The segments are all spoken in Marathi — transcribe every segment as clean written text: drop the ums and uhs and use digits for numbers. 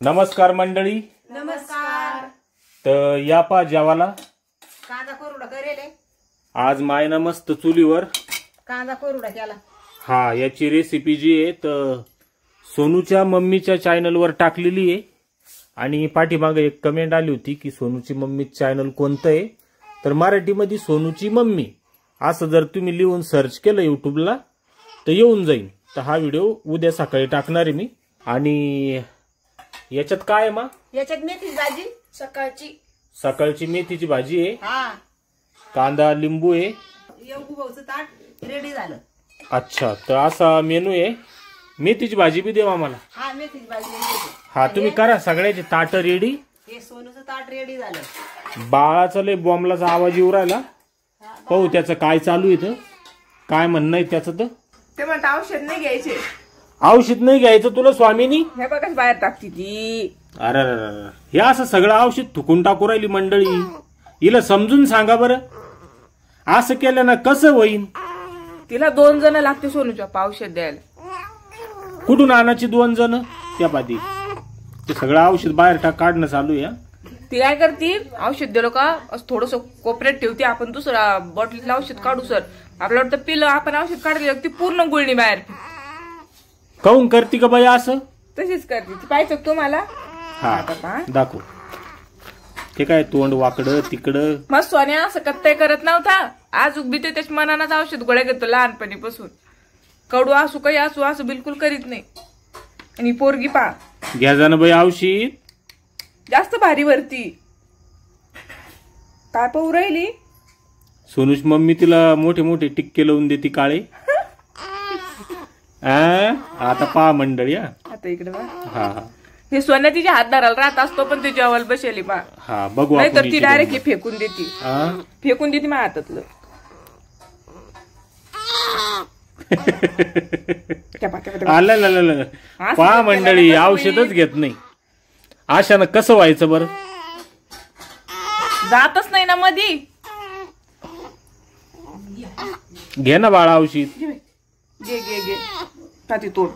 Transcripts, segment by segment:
नमस्कार मंडळी. नमस्कार. तर या पा जेवाला कांदा कोरडा करेले. आज मायना मस्त चुलीवर कांदा कोरडा केला. हा याची रेसिपी जी आहे तर सोनूच्या मम्मीच्या चॅनलवर टाकलेली आहे आणि पाठीमागे एक कमेंट आली होती की सोनूची मम्मी चॅनल कोणतं आहे. तर मराठीमध्ये सोनूची मम्मी असं जर तुम्ही लिहून सर्च केलं युट्यूबला तर येऊन जाईल. तर हा व्हिडिओ उद्या सकाळी टाकणार आहे मी. आणि याच्यात काय आहे मग? याच्यात मेथीची भाजी सकाळची मेथीची भाजी आहे, हा कांदा लिंबू आहे. भाऊचं ताट रेडी झालं. अच्छा, तर असा मेनू आहे. मेथीची भाजी बी देवा मला. हा मेथीची भाजी रेडी. हा तुम्ही करा सगळ्याचे ताट रेडी. हे सोनूचं ताट रेडी झालं. बाळाचा लय बॉम्बलाचा आवाज येऊ राहिला. पाहू त्याचं काय चालू आहे. काय म्हणणं आहे त्याचं? तर ते म्हणतात औषध नाही घ्यायचे. औषध नाही घ्यायचं तुला स्वामीनी? हे बघा बाहेर टाकती ती. अरे हे असं सगळं औषध थुकून टाकू राहिली मंडळी. हिला समजून सांगा बरं. असं केलं ना कसं होईन? तिला 2 जण लागते सोनूच्या औषध द्यायला. कुठून आणायची 2 जण? त्या पाठी ते सगळं औषध बाहेर काढणं चालू आहे. ती काय करते, औषध दिलं का थोडस कोपऱ्यात ठेवते. आपण दुसरा बॉटलीतलं औषध काढू सर आपल्याला वाटतं पिलं आपण औषध काढले ती पूर्ण गुळणी बाहेर. काऊन करते का बाई असं? तशीच करते ती. पाहिजे तुम्हाला? हा दाखव. ते काय तोंड वाकडं तिकडं. मग सोन्या असं कत्ताय करत नव्हता. आज उभी ते त्याच्या मनानाच औषध गोळ्या घेतो लहानपणीपासून. कडू असू काही असू असं बिलकुल करीत नाही. आणि पोरगी पा घ्या जाणं बाई औषध. जास्त भारी वरती काय पाहू राहिली. सोनूच मम्मी तिला मोठे मोठे टिक्के लावून देते काळे. आता पहा मंडळी. आता इकडे बा. हा हे सोन्या तिच्या हात धरायला राहत असतो पण ती जेवायला बसेली पा. हा बघू नाही तर आपण ती डायरेक्ट फेकून देते. फेकून देते माझ्या हातातलं. आलं पहा मंडळी औषधच घेत नाही. अशानं कसं व्हायचं बरं? जातच नाही ना मधी. घे ना बाळा औषध. घे घे घे का ती तोड.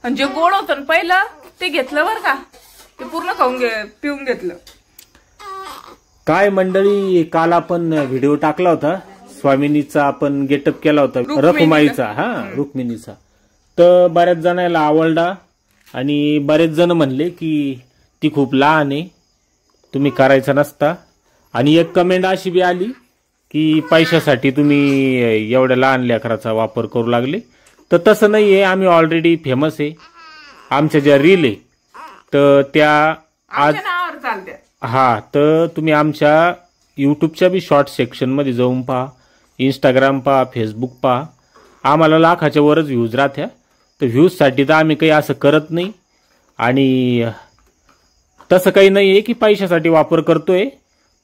आणि जे गोड होतं ना पहिलं ते घेतलं बर का. ते पूर्ण खाऊन पिऊन घेतलं. काय मंडळी, काल आपण व्हिडिओ टाकला होता स्वामिनीचा. आपण गेटअप केला होता रखुमाईचा. रुक्मिणीचा. तर बऱ्याच जणांना आवडला आणि बरेच जण म्हणले की ती खूप लहान आहे, तुम्ही करायचा नसता. आणि एक कमेंट अशी बी आली की पैशासाठी तुम्ही एवढ्या लहान लेकराचा वापर करू लागले. तर तसं नाही आहे. आम्ही ऑलरेडी फेमस आहे. आमच्या ज्या रील आहे तर त्या आज चालते. हा तर तुम्ही आमच्या यूट्यूबच्या बी शॉर्ट सेक्शनमध्ये जाऊन पहा, इंस्टाग्राम पहा, फेसबुक पहा. आम्हाला लाखाच्या वरच व्ह्यूज राहत्या. तर व्ह्यूजसाठी तर आम्ही काही असं करत नाही. आणि तसं काही नाही आहे की पैशासाठी वापर करतोय.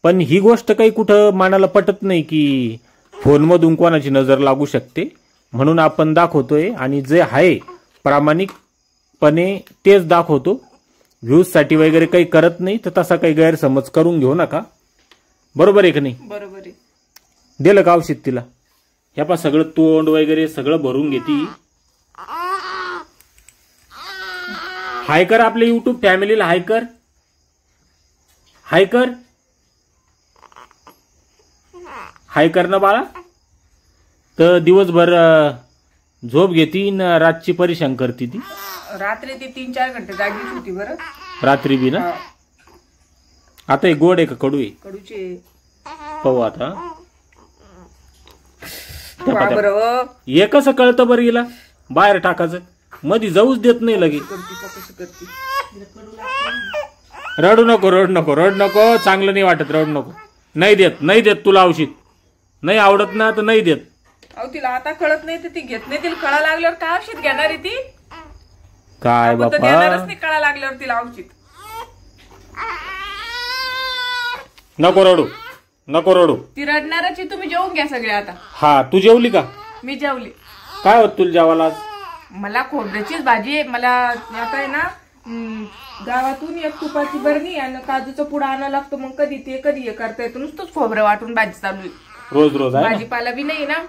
पण ही गोष्ट काही कुठं मनाला पटत नाही की फोनमधून कोणाची नजर लागू शकते. म्हणून आपण दाखवतोय आणि जे आहे प्रामाणिकपणे तेच दाखवतो. व्ह्यूजसाठी वगैरे काही करत नाही. तर तसा काही गैरसमज करून घेऊ नका. बरोबर आहे का नाही? बरोबर आहे. दिलं का औषध तिला? ह्या पा सगळं तोंड वगैरे सगळं भरून घेती. हाय कर आपल्या युट्यूब फॅमिलीला. हाय कर. हाय कर. हाय कर ना बाळा. तर दिवसभर झोप घेती ना रातची परेशान करती ती. रात्री ती 3-4 घंटे जागीच होती बरं. रात्री बी ना. आता हे गोड आहे का कडू आहे? कडूचे. पाहू आता. बरं हे कसं कळतं बरं हिला? बाहेर टाकायचं मध्ये जाऊच देत नाही लगे. रडू नको रडू नको रडू नको. चांगलं नाही वाटत. रडू नको. नाही देत तुला औषध. नाही आवडत ना तर नाही देत. अहो तिला आता कळत नाही तर ती घेत नाही. तिला कळा लागल्यावर काय औषध घेणार आहे ती? काय देणारच बापा. नाही कळा लागल्यावर तिला औषध. नको रडू नको रडू. ती रडणारच आहे. तुम्ही जेवून घ्या सगळे आता. हा तू जेवली का? मी जेवली. काय होत तुला जेवायला आज? मला खोबऱ्याचीच भाजी आहे. मला आता आहे ना गावातून एक तुपाची बरणी आणि काजूचा पुडा आणायला लागतो. मग कधी ते कधी हे करता येतं. नुसतंच खोबरं वाटून भाजी चालू आहे. रोज रोज आहे भाजीपाला बी नाही ना.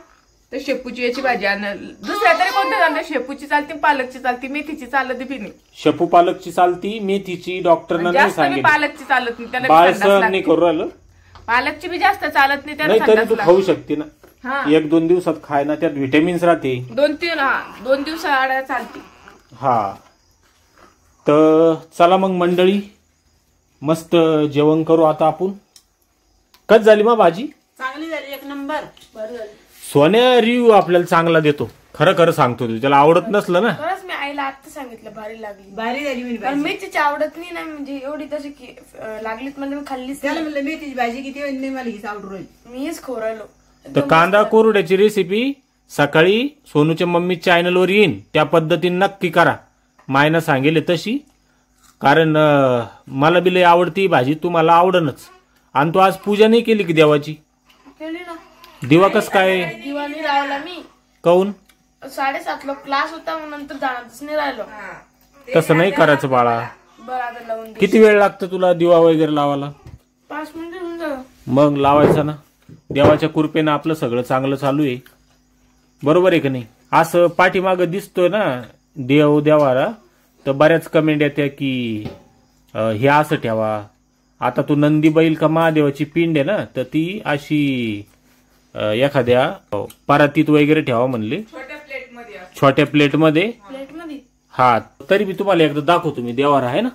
तर शेपूची याची भाजी आणणार. दुसऱ्या तरी कोणत्या आणणार? शेपूची चालती, पालकची चालती, मेथीची चालत बी नाही. शेपू पालकची चालती, मेथीची डॉक्टरना नाही जास्त बी सांगितलं. पालकची चालत नाही, त्याला बाळ बी संडास सहन लागते. नाही करू राहिलं. पालकची बी जास्त चालत नाही, त्याला नाही तरी संडास तू लागते. खाऊ शकते ना. हा 1-2 दिवसात खाय ना, त्यात व्हिटॅमिन्स राहते. 2 दिवसाआड चालते. हा तर चला मग मंडळी, मस्त जेवण करू आता आपण. कच झाली मग भाजी? चांगली झाली, 1 नंबर. बरं झालं. सोन्या रिव्ह्यू आपल्याला चांगला देतो, खरं खरं सांगतो. तू त्याला आवडत नसलं ना. खरंच मी आईला आता सांगितलं भारी लागली. भारी झाली मी पण मेथीची आवडत नाही ना, म्हणजे एवढी तशी की लागलीच म्हणजे मी खाल्लीच त्याला नाही. म्हणलं मेथीची भाजी किती वेळ नाही, मला हीच आवडून राहील. मी हेच खोरायलो. तर कांदा कोरड्याची रेसिपी सकाळी सोनूच्या मम्मी चॅनलवर येईन, त्या पद्धतीने नक्की करा. मायनं सांगेल तशी, कारण मला बी लय आवडती भाजी, तुम्हाला आवडनच. आणि तू आज पूजा नाही केली की देवाची? केली ना. दिवा कस काय? दिवाणी लावला मी. काऊन? 7:30 क्लास होता, मग नंतर जाणारच नाही राहिलो. तसं नाही करायचं बाळा. बरं आता लावून दे. किती वेळ लागतो तुला दिवा वगैरे लावायला? 5 मिनिटं होऊन झालं. मग लावायचा ना. देवाच्या कृपेनं आपलं सगळं चांगलं चालू आहे, बरोबर आहे की नाही? असं पाठीमागं दिसतोय ना देवाला, तर बऱ्याच कमेंट येत्या की हे असं ठेवा. आता तू नंदी बैल का महादेवाची पिंड आहे ना, तर ती अशी एखाद्या परातीत वगैरे ठेवा म्हणले, छोट्या प्लेटमध्ये. छोट्या प्लेटमध्ये. प्लेटमध्ये हा तरी मी तुम्हाला एकदा दाखवतो, मी देवार आहे ना.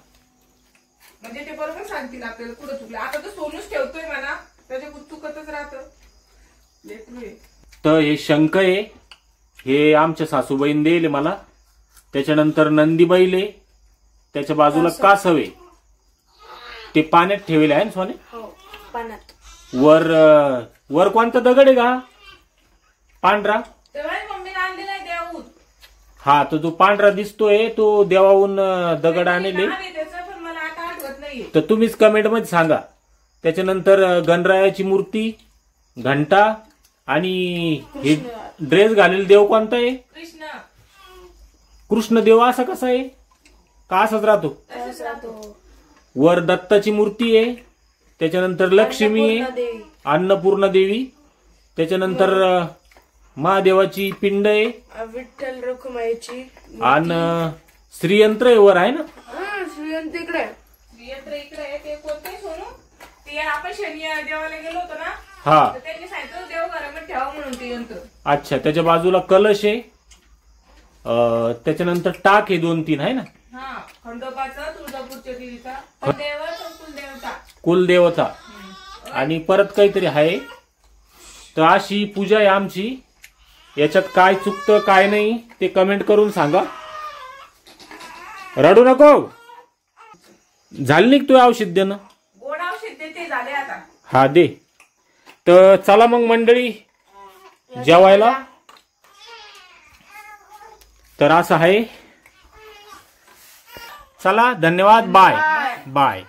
म्हणजे ते बरोबर सांगतील आपल्याला कुठं चुकलं. आता तर सोनूच ठेवतोय म्हणा, त्याच्या चुकतच राहतं. तर हे शंख आहे, हे आमच्या सासूबाईन देले मला. त्याच्यानंतर नंदी बैल आहे, त्याच्या बाजूला कासव आहे, ते पाण्यात ठेवले आहे ना सोने. हो पाण्यात. वर कोणता दगड आहे का? पांढरा. मम्मीने आणलेला आहे देवाहून. हा तो जो पांढरा दिसतोय तो देवाहून दगड आणले. पण मला आता आठवत नाहीये. तर तुम्हीच कमेंट मध्ये सांगा. त्याच्यानंतर गणरायाची मूर्ती, घंटा आणि हे ड्रेस घालेला देव कोणता आहे? कृष्ण देव. असा कसा आहे का? असाच राहतो. वर दत्ताची मूर्ती आहे, त्याच्यानंतर लक्ष्मी आहे, अन्नपूर्णा देवी, त्याच्यानंतर महादेवाची पिंड आहे, विठ्ठल रखुमाईची आणि श्रीयंत्र आहे वर आहे ना. श्रीयंत्र इकडे. श्रीयंत्र इकडे आहे. ते कोणते सोनू? ते आपण शनी देवाला गेलो होतो ना, हा त्यांनी सांगितलं देव घरामध्ये ठेवा म्हणून ते यंत्र. अच्छा. त्याच्या बाजूला कलश आहे, त्याच्यानंतर टाक आहे 2-3 आहे ना. हा खंडोबाचा, तुळजापूरच्या देवीचा, कुलदेवता आणि परत काहीतरी आहे. तर अशी पूजा आहे आमची. याच्यात काय चुकतं काय नाही ते कमेंट करून सांगा. रडू नको. झाली नाही तू औषध देणं? गोड औषध देते झाले आता. हा दे. तर चला मग मंडळी जेवायला. तर असं आहे. चला धन्यवाद. Bye bye.